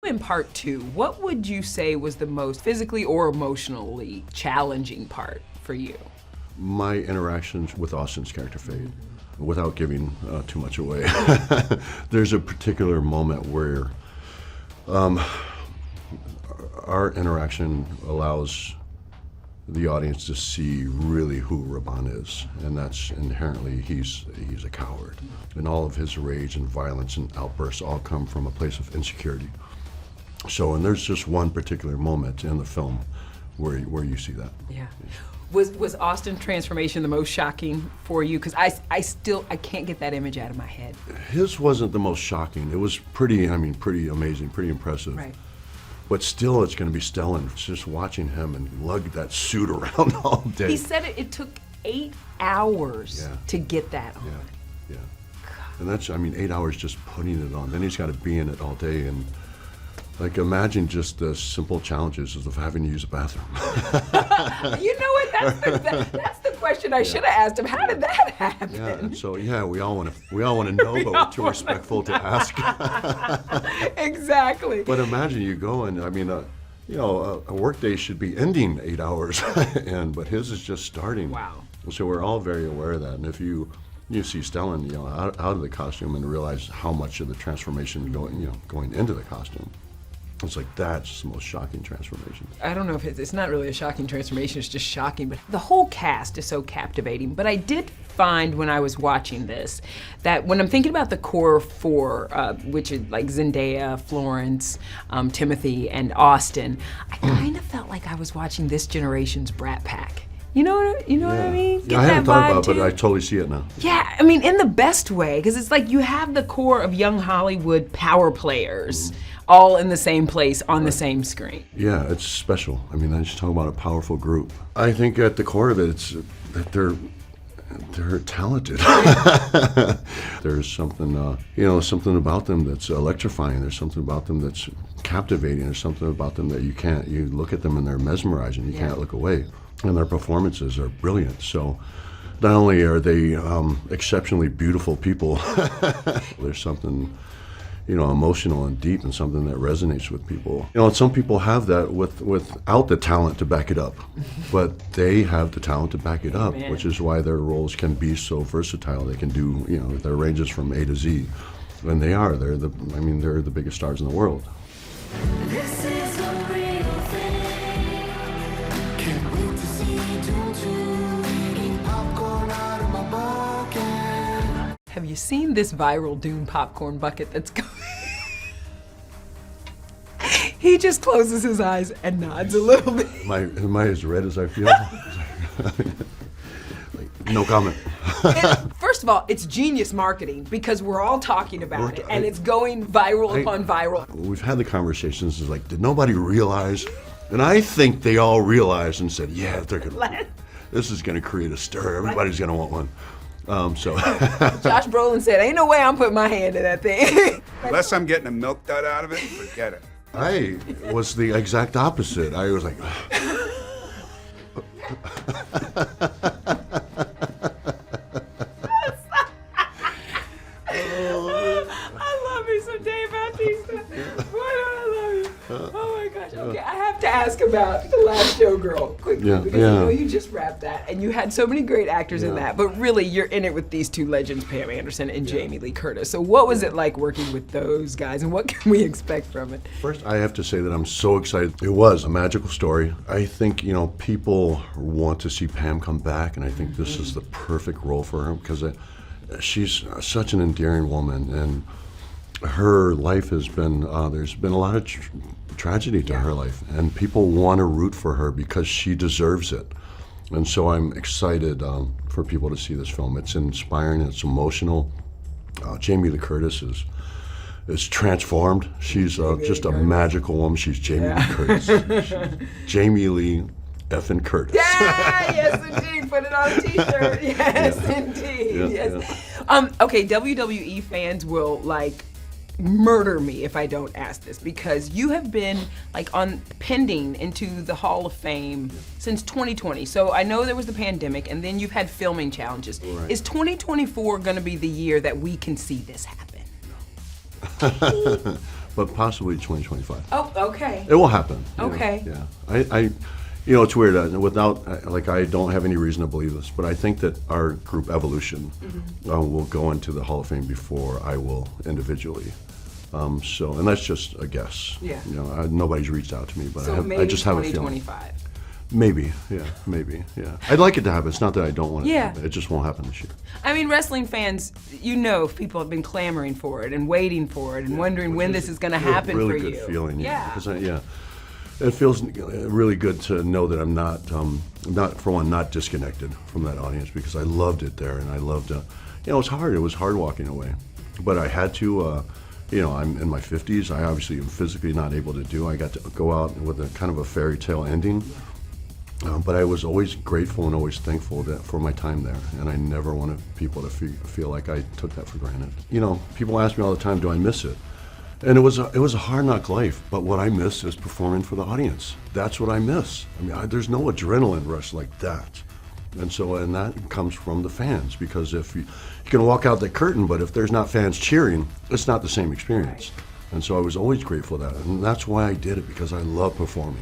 In part 2, what would you say was the most physically or emotionally challenging part for you? My interactions with Austin's character Fade, without giving too much away. There's a particular moment where our interaction allows the audience to see really who Raban is, and that's inherently he's a coward. And all of his rage and violence and outbursts all come from a place of insecurity. So, and there's just one particular moment in the film where you see that. Yeah. Was Austin's transformation the most shocking for you? Because I can't get that image out of my head. His wasn't the most shocking. It was pretty amazing, pretty impressive. Right. But still, it's going to be Stellan. It's just watching him and lug that suit around all day. He said it took 8 hours to get that on. Yeah. And that's, 8 hours just putting it on. Then he's got to be in it all day. And like, imagine just the simple challenges of having to use a bathroom. You know what? That's the question I should have asked him. How did that happen? Yeah. So we all want to know, but we're too respectful to ask. Exactly. But imagine you go and a workday should be ending 8 hours, but his is just starting. Wow. So we're all very aware of that. And if you see Stellan, out of the costume and realize how much of the transformation going into the costume. It's like, that's the most shocking transformation. I don't know if it's not really a shocking transformation, it's just shocking, but the whole cast is so captivating. But I did find when I was watching this, that when I'm thinking about the core four, which is like Zendaya, Florence, Timothy, and Austin, I kind of felt like I was watching this generation's Brat Pack. You know what I mean? Yeah, I hadn't thought about it, but I totally see it now. Yeah, in the best way, because it's like you have the core of young Hollywood power players all in the same place on the same screen. Yeah, it's special. I just talk about a powerful group. I think at the core of it, it's that they're talented. There's something, something about them that's electrifying. There's something about them that's captivating. There's something about them that you look at them and they're mesmerizing. You can't look away. And their performances are brilliant. So not only are they exceptionally beautiful people, there's something, emotional and deep and something that resonates with people. And some people have that without the talent to back it up, but they have the talent to back it up, which is why their roles can be so versatile. They can do, their ranges from A to Z. And they're the biggest stars in the world. This is a real thing. Can't wait to see Dune 2. Eating popcorn out of my bucket. Have you seen this viral Dune popcorn bucket that's going? He just closes his eyes and nods a little bit. Am I as red as I feel? No comment. First of all, it's genius marketing because we're all talking about it and it's going viral upon viral. We've had the conversations, it's like, did nobody realize? And I think they all realized and said, yeah, this is going to create a stir. Everybody's going to want one. Josh Brolin said, ain't no way I'm putting my hand in that thing. Unless I'm getting a milk dud out of it, forget it. I was the exact opposite. I was like, I love me some Dave Bautista. Boy, I love you. Oh my gosh. Okay, I have to ask about The Last Showgirl quickly because you just wrapped that and you had so many great actors in that, but really you're in it with these two legends, Pam Anderson and Jamie Lee Curtis. So what was it like working with those guys and what can we expect from it? First, I have to say that I'm so excited. It was a magical story. I think, people want to see Pam come back, and I think this is the perfect role for her because she's such an endearing woman, and her life has been, there's been a lot of tragedy to her life, and people want to root for her because she deserves it. And so I'm excited for people to see this film. It's inspiring, it's emotional. Jamie Lee Curtis is transformed. She's just a magical woman. She's Jamie Lee Curtis. Jamie Lee effing Curtis. Yeah, yes indeed. Put it on a t-shirt. Yes indeed. Yes. Okay, WWE fans will murder me if I don't ask this because you have been pending into the Hall of Fame since 2020. So I know there was the pandemic and then you've had filming challenges. Right. Is 2024 going to be the year that we can see this happen? but possibly 2025. Oh, okay. It will happen. you know, Okay. Yeah. It's weird. I don't have any reason to believe this, but I think that our group Evolution will go into the Hall of Fame before I will individually. And that's just a guess. Yeah. Nobody's reached out to me, but So maybe I just have a feeling. 2025. Maybe. I'd like it to happen. It's not that I don't want it to Yeah. happen. It just won't happen this year. I mean, wrestling fans, people have been clamoring for it and waiting for it and wondering when this is going to happen really for good you. feeling. Yeah. Because it feels really good to know that I'm not disconnected from that audience, because I loved it there, and I loved, it was hard. It was hard walking away, but I had to. I'm in my 50s. I obviously am physically not able to do. I got to go out with a kind of a fairy tale ending, but I was always grateful and always thankful for my time there, and I never wanted people to feel like I took that for granted. People ask me all the time, do I miss it? And it was a hard knock life, but what I miss is performing for the audience. That's what I miss. I mean, there's no adrenaline rush like that. And that comes from the fans, because if you can walk out the curtain, but if there's not fans cheering, it's not the same experience. And so I was always grateful for that, and that's why I did it, because I love performing.